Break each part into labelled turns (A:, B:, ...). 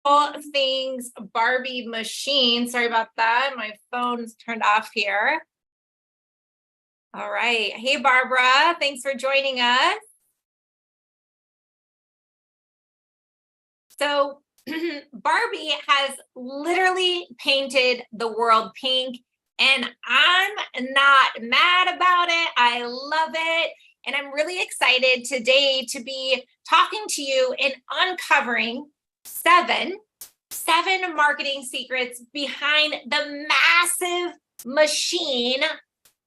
A: all things Barbie machine. Sorry about that. My phone's turned off here. All right. Hey, Barbara. Thanks for joining us. So Barbie has literally painted the world pink, and I'm not mad about it. I love it. And I'm really excited today to be talking to you and uncovering seven marketing secrets behind the massive machine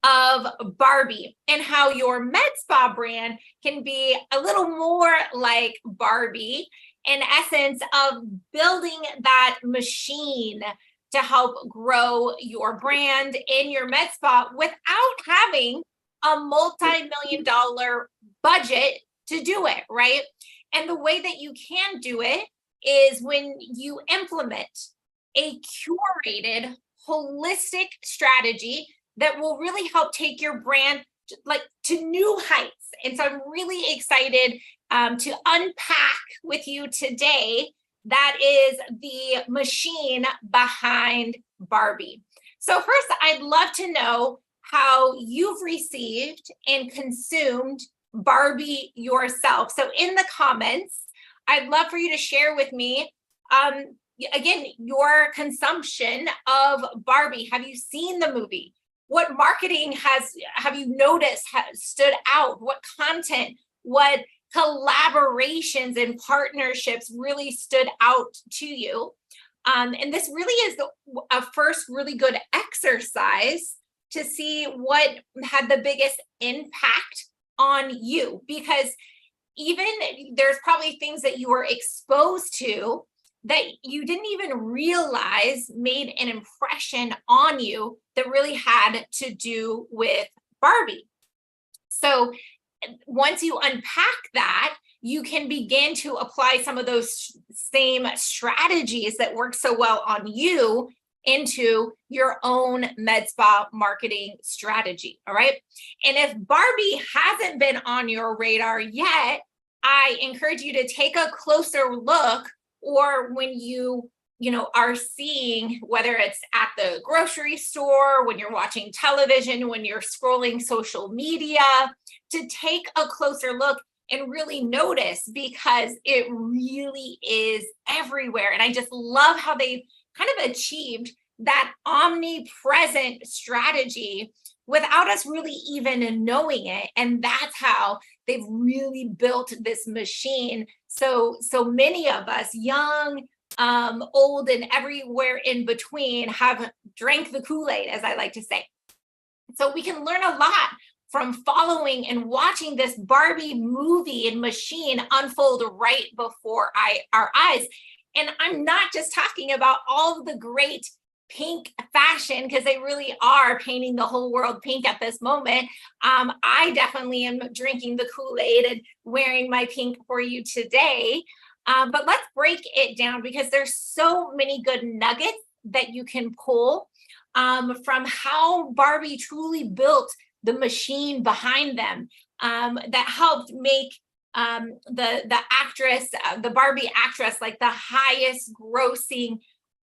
A: of Barbie, and how your med spa brand can be a little more like Barbie, in essence of building that machine to help grow your brand in your med spa without having a multi-million-dollar budget to do it, right? And the way that you can do it is when you implement a curated, holistic strategy that will really help take your brand to new heights. And so I'm really excited to unpack with you today that is the machine behind Barbie. So first, I'd love to know how you've received and consumed Barbie yourself. So in the comments, I'd love for you to share with me, again, your consumption of Barbie. Have you seen the movie? What marketing have you noticed has stood out? What content, what collaborations and partnerships really stood out to you? And this really is a first really good exercise to see what had the biggest impact on you, because even there's probably things that you were exposed to that you didn't even realize made an impression on you that really had to do with Barbie. So once you unpack that, you can begin to apply some of those same strategies that work so well on you into your own med spa marketing strategy. All right. And if Barbie hasn't been on your radar yet, I encourage you to take a closer look, or when you are seeing, whether it's at the grocery store, when you're watching television, when you're scrolling social media, to take a closer look and really notice, because it really is everywhere. And I just love how they've kind of achieved that omnipresent strategy without us really even knowing it. And that's how they've really built this machine. So many of us, young, old, and everywhere in between, have drank the Kool-Aid, as I like to say. So we can learn a lot from following and watching this Barbie movie and machine unfold right before our eyes. And I'm not just talking about all of the great pink fashion, because they really are painting the whole world pink at this moment. I definitely am drinking the Kool-Aid and wearing my pink for you today. But let's break it down, because there's so many good nuggets that you can pull from how Barbie truly built the machine behind them, that helped make the actress, the Barbie actress, like the highest grossing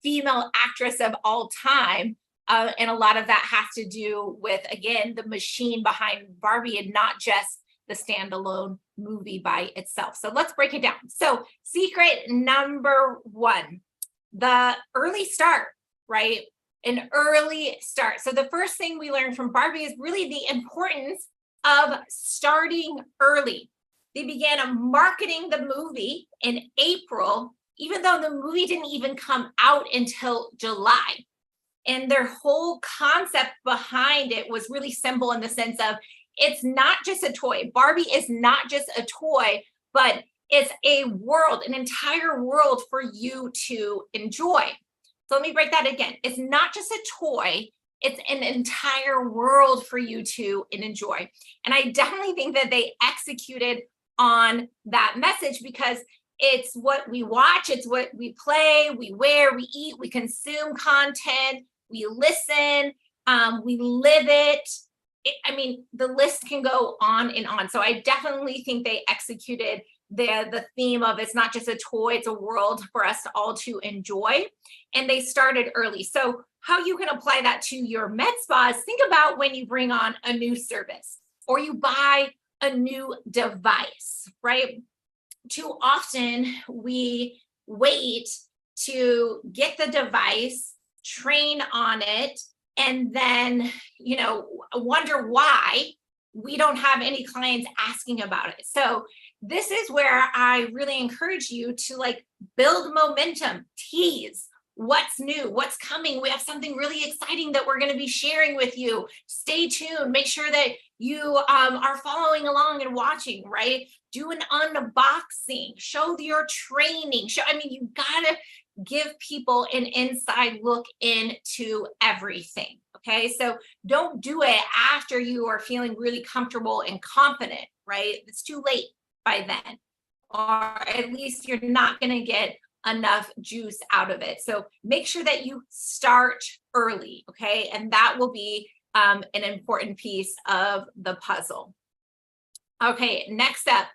A: female actress of all time. And a lot of that has to do with, again, the machine behind Barbie, and not just the standalone movie by itself. So let's break it down. So secret number one, the early start, right? An early start. So the first thing we learned from Barbie is really the importance of starting early. They began marketing the movie in April, even though the movie didn't even come out until July. And their whole concept behind it was really simple, in the sense of, it's not just a toy. Barbie is not just a toy, but it's a world, an entire world for you to enjoy. So let me break that again. It's not just a toy, it's an entire world for you to enjoy. And I definitely think that they executed on that message, because it's what we watch, it's what we play, we wear, we eat, we consume content, we listen, we live it. I mean, the list can go on and on. So I definitely think they executed the theme of it's not just a toy, it's a world for us all to enjoy. And they started early. So how you can apply that to your med spas, think about when you bring on a new service or you buy a new device, right? Too often we wait to get the device, train on it, and then, wonder why we don't have any clients asking about it. So this is where I really encourage you to build momentum, tease what's new, what's coming. We have something really exciting that we're going to be sharing with you. Stay tuned. Make sure that you are following along and watching, right? Do an unboxing, show your training. You gotta give people an inside look into everything. Okay, so don't do it after you are feeling really comfortable and confident, right? It's too late by then, or at least you're not going to get enough juice out of it. So make sure that you start early, okay? And that will be an important piece of the puzzle. Okay, next up,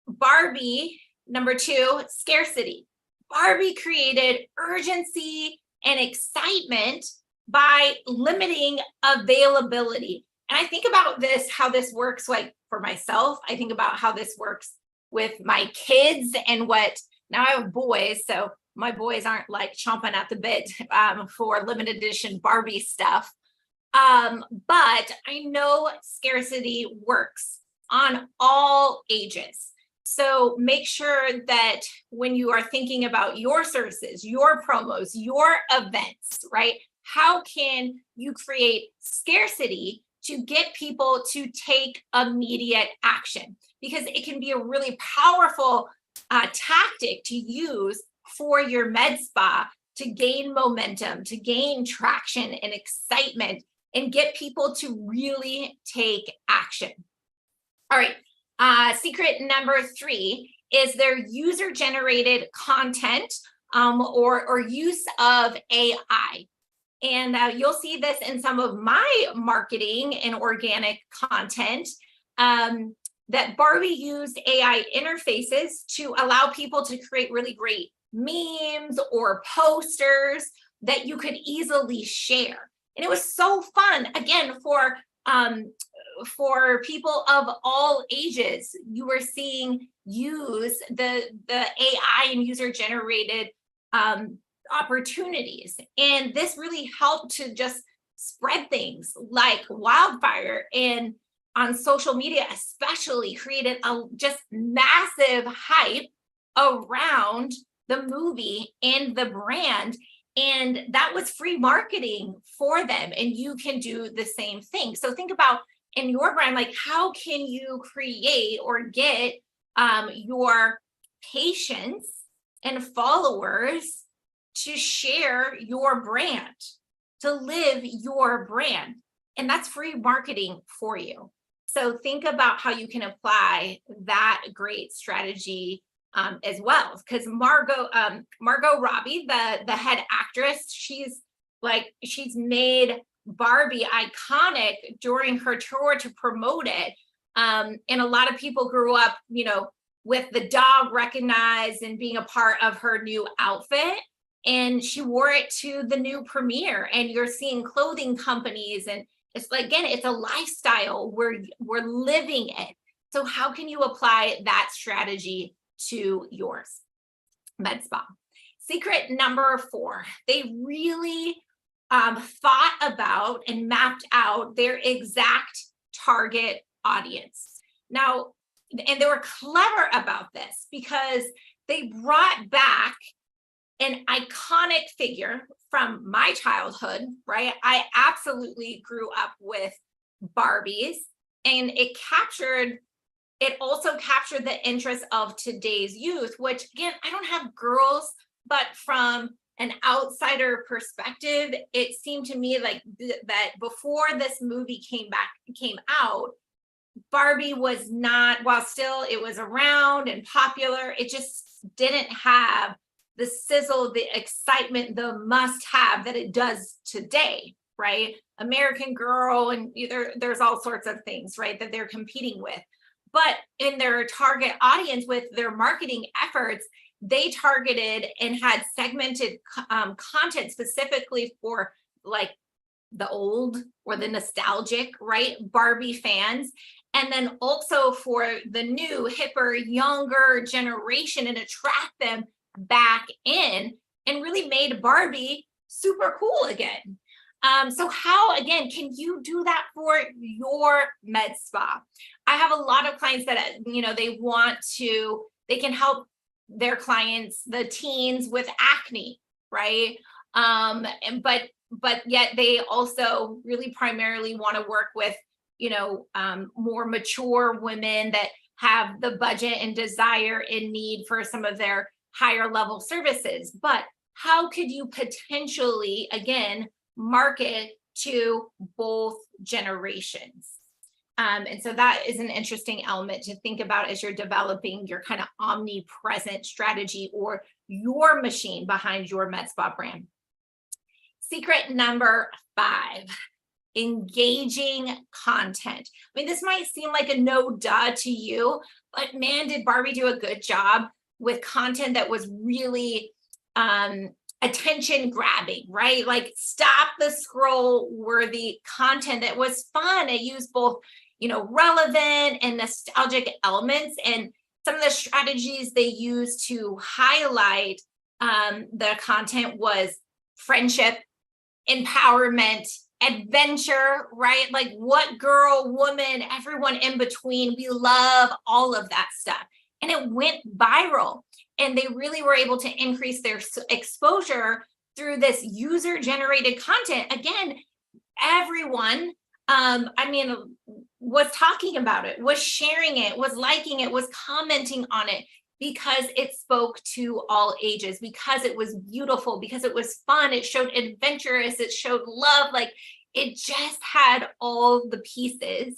A: Barbie, number 2, scarcity. Barbie created urgency and excitement by limiting availability. And I think about this, how this works for myself. I think about how this works with my kids and now I have boys, so my boys aren't chomping at the bit for limited edition Barbie stuff. But I know scarcity works on all ages. So make sure that when you are thinking about your services, your promos, your events, right? How can you create scarcity to get people to take immediate action? Because it can be a really powerful tactic to use for your med spa to gain momentum, to gain traction and excitement, and get people to really take action. All right. Secret number 3 is their user-generated content or use of AI. And you'll see this in some of my marketing and organic content, that Barbie used AI interfaces to allow people to create really great memes or posters that you could easily share. And it was so fun, again, for people of all ages. You were seeing use the AI and user-generated opportunities. And this really helped to just spread things like wildfire, and on social media especially created a just massive hype around the movie and the brand. And that was free marketing for them. And you can do the same thing. So think about in your brand, how can you create or get your patients and followers to share your brand, to live your brand? And that's free marketing for you. So think about how you can apply that great strategy as well. Because Margot Robbie, the head actress, she's made Barbie iconic during her tour to promote it. And a lot of people grew up, with the dog recognized and being a part of her new outfit. And she wore it to the new premiere. And you're seeing clothing companies, and it's it's a lifestyle. We're living it. So how can you apply that strategy to yours? Med spa. Secret number 4, they really thought about and mapped out their exact target audience. Now, and they were clever about this because they brought back an iconic figure from my childhood, right? I absolutely grew up with Barbies, and it also captured the interest of today's youth, which again, I don't have girls, but from an outsider perspective, it seemed to me that before this movie came out, Barbie was not, while still it was around and popular, it just didn't have the sizzle, the excitement, the must-have that it does today, right? American Girl, and there's all sorts of things, right, that they're competing with. but in their target audience with their marketing efforts, they targeted and had segmented content specifically for like the old or the nostalgic, right, Barbie fans, and then also for the new, hipper, younger generation, and attract them back in, and really made Barbie super cool again. So how, again, can you do that for your med spa? I have a lot of clients that, they can help their clients, the teens, with acne, right? But yet they also really primarily want to work with, more mature women that have the budget and desire and need for some of their higher level services. But how could you potentially, again, market to both generations? And so that is an interesting element to think about as you're developing your kind of omnipresent strategy or your machine behind your med spa brand. Secret number 5, engaging content. I mean, this might seem like a no duh to you, but man, did Barbie do a good job with content that was really attention grabbing, right? Like stop the scroll worthy content that was fun. It used both, relevant and nostalgic elements, and some of the strategies they used to highlight the content was friendship, empowerment, adventure, right? Like what girl, woman, everyone in between. We love all of that stuff. And it went viral. And they really were able to increase their exposure through this user-generated content. Again, everyone, was talking about it, was sharing it, was liking it, was commenting on it, because it spoke to all ages, because it was beautiful, because it was fun, it showed adventurous, it showed love. Like it just had all the pieces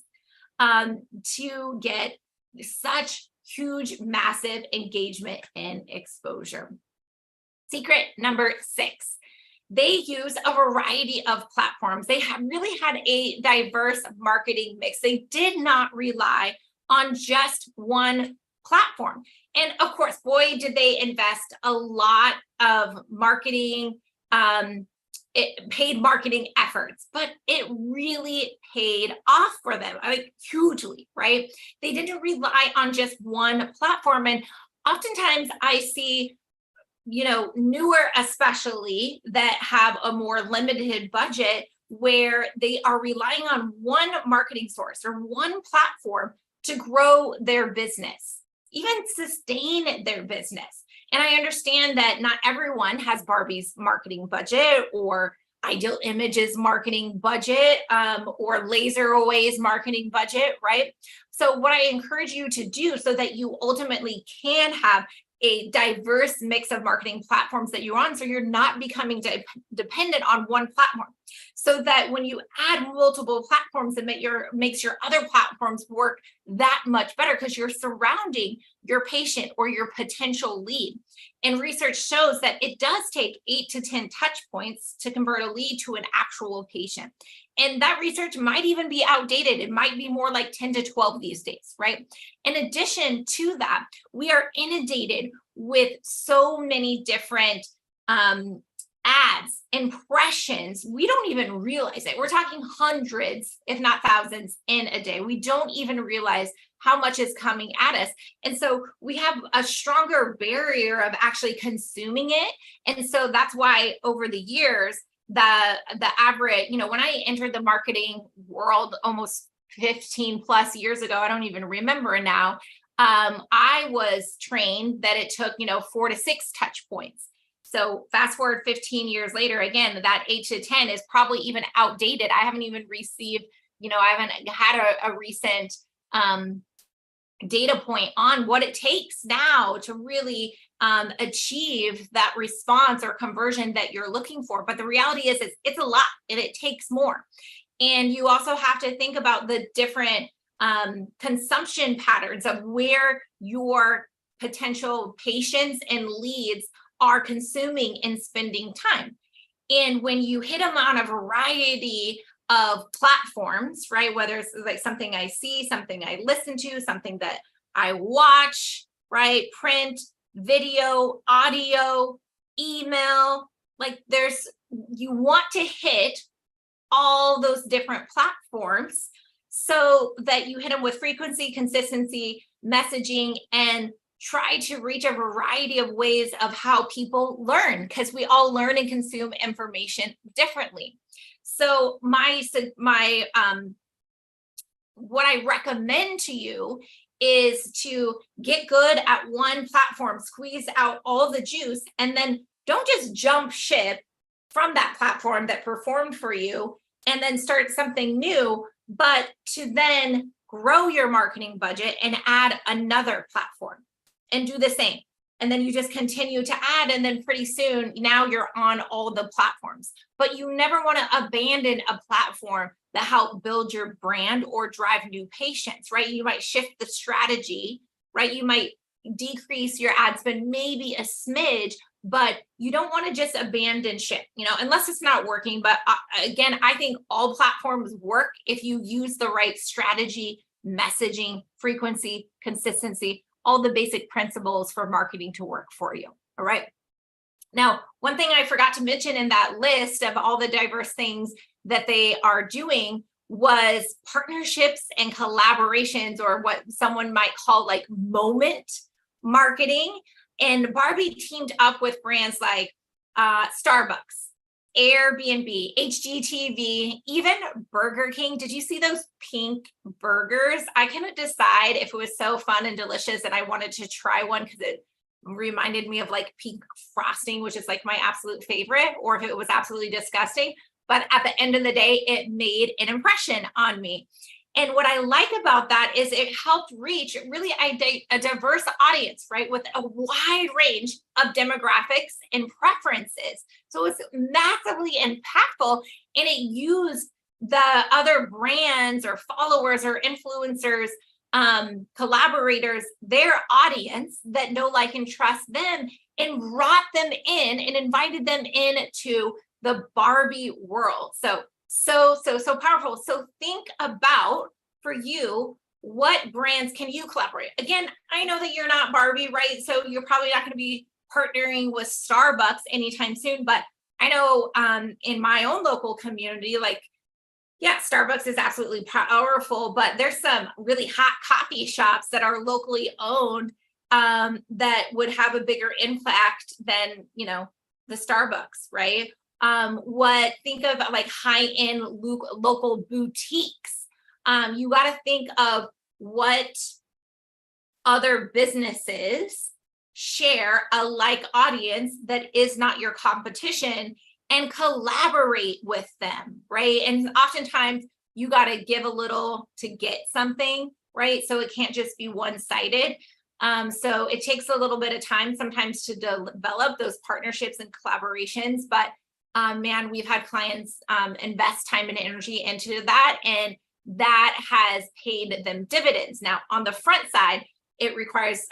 A: to get such huge, massive engagement and exposure. Secret number 6, they use a variety of platforms. They really had a diverse marketing mix. They did not rely on just one platform. And of course, boy, did they invest a lot of marketing, paid marketing efforts, but it really paid off for them, hugely, right? They didn't rely on just one platform. And oftentimes I see, newer, especially that have a more limited budget, where they are relying on one marketing source or one platform to grow their business, even sustain their business. And I understand that not everyone has Barbie's marketing budget, or Ideal Image's marketing budget, or Laser Away's marketing budget, right? So what I encourage you to do, so that you ultimately can have a diverse mix of marketing platforms that you're on, so you're not becoming dependent on one platform, so that when you add multiple platforms, it makes your other platforms work that much better, because you're surrounding your patient or your potential lead. And research shows that it does take 8 to 10 touch points to convert a lead to an actual patient. And that research might even be outdated. It might be more like 10 to 12 these days, right? In addition to that, we are inundated with so many different ads, impressions. We don't even realize it. We're talking hundreds, if not thousands, in a day. We don't even realize how much is coming at us. And so we have a stronger barrier of actually consuming it. And so that's why over the years, the average, when I entered the marketing world almost 15 plus years ago, I don't even remember now, I was trained that it took, 4 to 6 touch points. So fast forward 15 years later, again, that 8 to 10 is probably even outdated. I haven't even received, I haven't had a recent data point on what it takes now to really achieve that response or conversion that you're looking for. But the reality is it's a lot, and it takes more. And you also have to think about the different consumption patterns of where your potential patients and leads are consuming and spending time. And when you hit them on a variety of platforms, right? Whether it's like something I see, something I listen to, something that I watch, right? Print, video, audio, email, like you want to hit all those different platforms so that you hit them with frequency, consistency, messaging, and try to reach a variety of ways of how people learn, because we all learn and consume information differently. So what I recommend to you is to get good at one platform, squeeze out all the juice, and then don't just jump ship from that platform that performed for you and then start something new, but to then grow your marketing budget and add another platform and do the same. And then you just continue to add, and then pretty soon now you're on all the platforms. But you never want to abandon a platform that help build your brand or drive new patients, right? You might shift the strategy, right? You might decrease your ad spend maybe a smidge, but you don't want to just abandon ship, unless it's not working. But again, I think all platforms work if you use the right strategy, messaging, frequency, consistency, all the basic principles for marketing to work for you. All right. Now, one thing I forgot to mention in that list of all the diverse things that they are doing was partnerships and collaborations, or what someone might call like moment marketing. And Barbie teamed up with brands like Starbucks, Airbnb, HGTV, even Burger King. Did you see those pink burgers? I couldn't decide if it was so fun and delicious and I wanted to try one because it reminded me of like pink frosting, which is like my absolute favorite, or if it was absolutely disgusting. But at the end of the day, it made an impression on me. And what I like about that is it helped reach really a diverse audience, right? With a wide range of demographics and preferences. So it's massively impactful, and it used the other brands or followers or influencers, collaborators, their audience that know, like, and trust them, and brought them in and invited them into the Barbie world. So powerful. So think about, for you, what brands can you collaborate? Again, I know that you're not Barbie, right? So you're probably not going to be partnering with Starbucks anytime soon, but I know in my own local community, like, yeah, Starbucks is absolutely powerful, but there's some really hot coffee shops that are locally owned that would have a bigger impact than, the Starbucks, right? Think of like high-end local boutiques. You got to think of what other businesses share a like audience that is not your competition, and collaborate with them, right? And oftentimes you got to give a little to get something, right? So it can't just be one-sided. So it takes a little bit of time sometimes to develop those partnerships and collaborations, but man, we've had clients invest time and energy into that, and that has paid them dividends. Now, on the front side, it requires,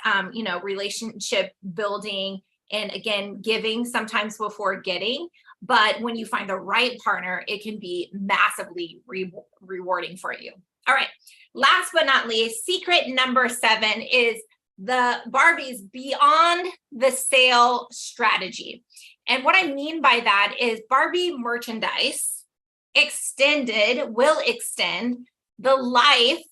A: relationship building, and again, giving sometimes before getting. But when you find the right partner, it can be massively rewarding for you. All right. Last but not least, secret number 7 is the Barbie's beyond the sale strategy. And what I mean by that is Barbie merchandise will extend the life,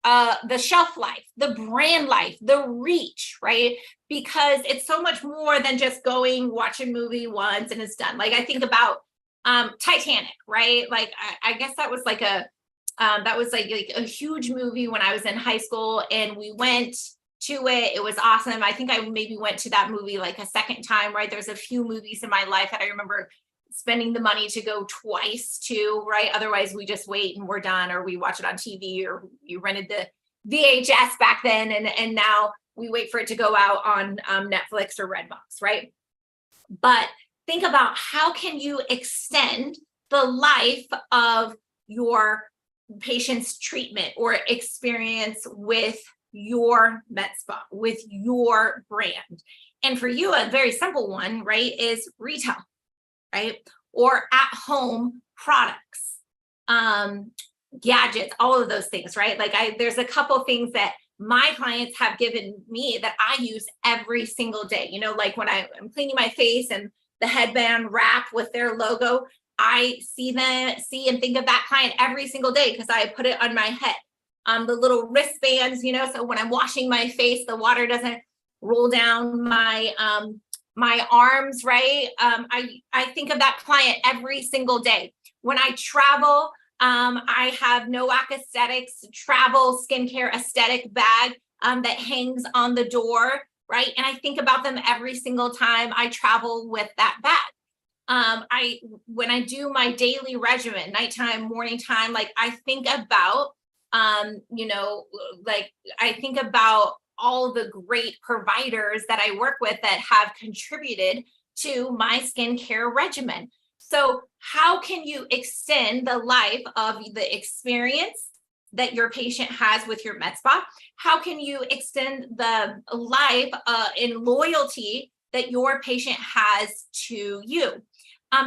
A: the shelf life, the brand life, the reach, right? Because it's so much more than just watch a movie once and it's done. Like, I think about Titanic, right? Like, I guess that was like a huge movie when I was in high school, and we went to it. It was awesome. I think I maybe went to that movie like a second time, right? There's a few movies in my life that I remember spending the money to go twice to, right? Otherwise we just wait and we're done, or we watch it on TV, or you rented the VHS back then, and now we wait for it to go out on Netflix or Redbox, right? But think about, how can you extend the life of your patient's treatment or experience with your med spa, with your brand? And for you, a very simple one, right, is retail, right? Or at home products. gadgets, all of those things, right? Like there's a couple things that my clients have given me that I use every single day. You know, like when I'm cleaning my face and the headband wrap with their logo, I see and think of that client every single day because I put it on my head. The little wristbands, you know, so when I'm washing my face, the water doesn't roll down my my arms, right? I think of that client every single day. When I travel, I have Nowak Aesthetics travel skincare aesthetic bag that hangs on the door, right? And I think about them every single time I travel with that bag. When I do my daily regimen, nighttime, morning time, like I think about, you know, like I think about all the great providers that I work with that have contributed to my skincare regimen. So how can you extend the life of the experience that your patient has with your med spa? How can you extend the life in loyalty that your patient has to you?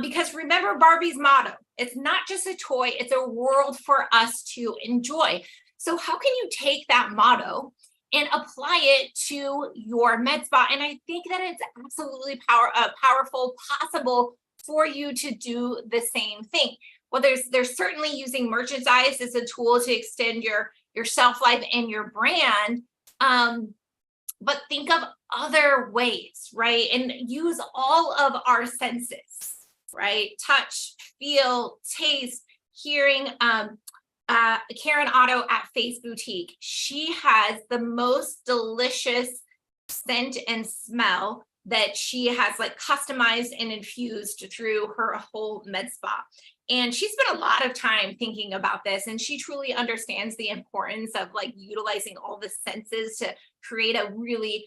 A: Because remember Barbie's motto, it's not just a toy, it's a world for us to enjoy. So how can you take that motto and apply it to your med spa? And I think that it's absolutely powerful, possible for you to do the same thing. Well, there's certainly using merchandise as a tool to extend your shelf life and your brand. But think of other ways, right? And use all of our senses, right? Touch, feel, taste, hearing. Karen Otto at Face Boutique, she has the most delicious scent and smell that she has like customized and infused through her whole med spa. And she spent a lot of time thinking about this, and she truly understands the importance of like utilizing all the senses to create a really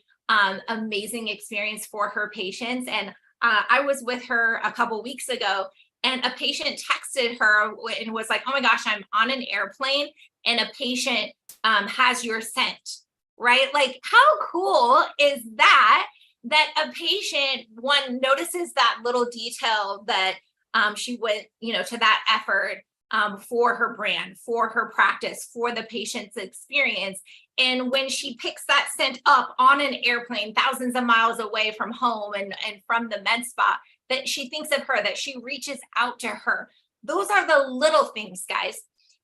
A: amazing experience for her patients. And I was with her a couple weeks ago, and a patient texted her and was like, oh my gosh, I'm on an airplane and a patient has your scent, right? Like how cool is that? That a patient, one, notices that little detail that she went, you know, to that effort for her brand, for her practice, for the patient's experience. And when she picks that scent up on an airplane, thousands of miles away from home and from the med spa, that she thinks of her, that she reaches out to her. Those are the little things, guys,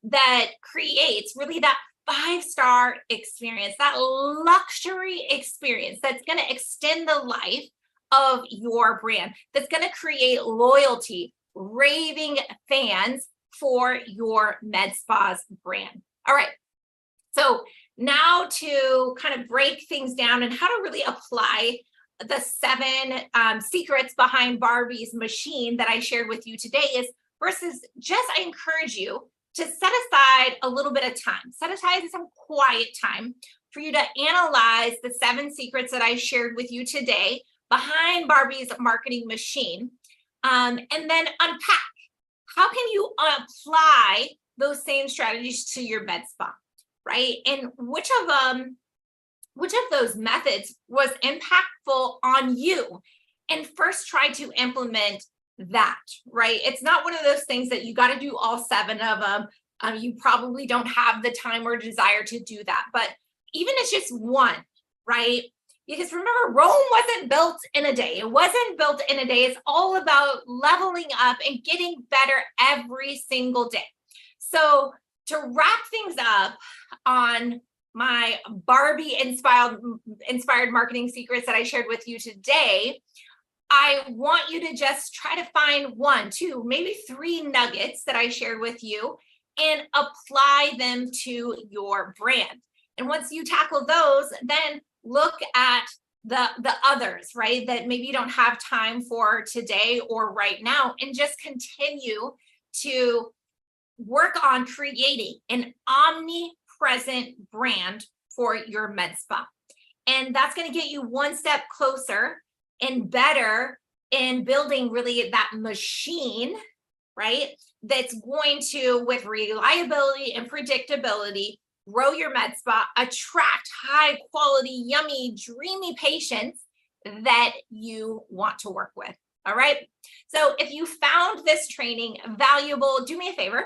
A: that creates really that 5-star experience, that luxury experience that's going to extend the life of your brand, that's going to create loyalty, raving fans for your med spa's brand. All right. So now to kind of break things down and how to really apply the 7 secrets behind Barbie's machine that I shared with you today is versus just, I encourage you to set aside a little bit of time, set aside some quiet time for you to analyze the 7 secrets that I shared with you today behind Barbie's marketing machine, and then unpack. How can you apply those same strategies to your med spa, right? And which of those methods was impactful on you? And first try to implement that, right? It's not one of those things that you got to do all 7 of them. You probably don't have the time or desire to do that, but even it's just one, right? Because remember, Rome wasn't built in a day. It wasn't built in a day. It's all about leveling up and getting better every single day. So to wrap things up on my Barbie inspired marketing secrets that I shared with you today, I want you to just try to find 1, 2, maybe 3 nuggets that I shared with you and apply them to your brand. And once you tackle those, then look at the others, right? That maybe you don't have time for today or right now, and just continue to work on creating an omnipresent brand for your med spa. And that's going to get you one step closer and better in building really that machine, right? That's going to, with reliability and predictability, grow your med spa, attract high quality, yummy, dreamy patients that you want to work with. All right. So if you found this training valuable, do me a favor,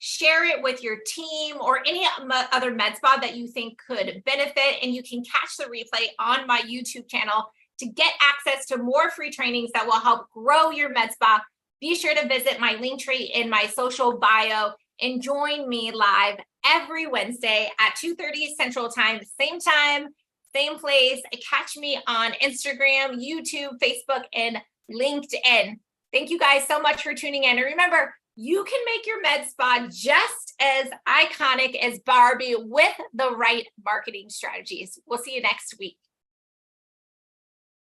A: share it with your team or any other med spa that you think could benefit. And you can catch the replay on my YouTube channel to get access to more free trainings that will help grow your med spa. Be sure to visit my link tree in my social bio and join me live every Wednesday at 2:30 Central Time, same place. Catch me on Instagram, YouTube, Facebook, and LinkedIn. Thank you guys so much for tuning in. And remember, you can make your med spa just as iconic as Barbie with the right marketing strategies. We'll see you next week.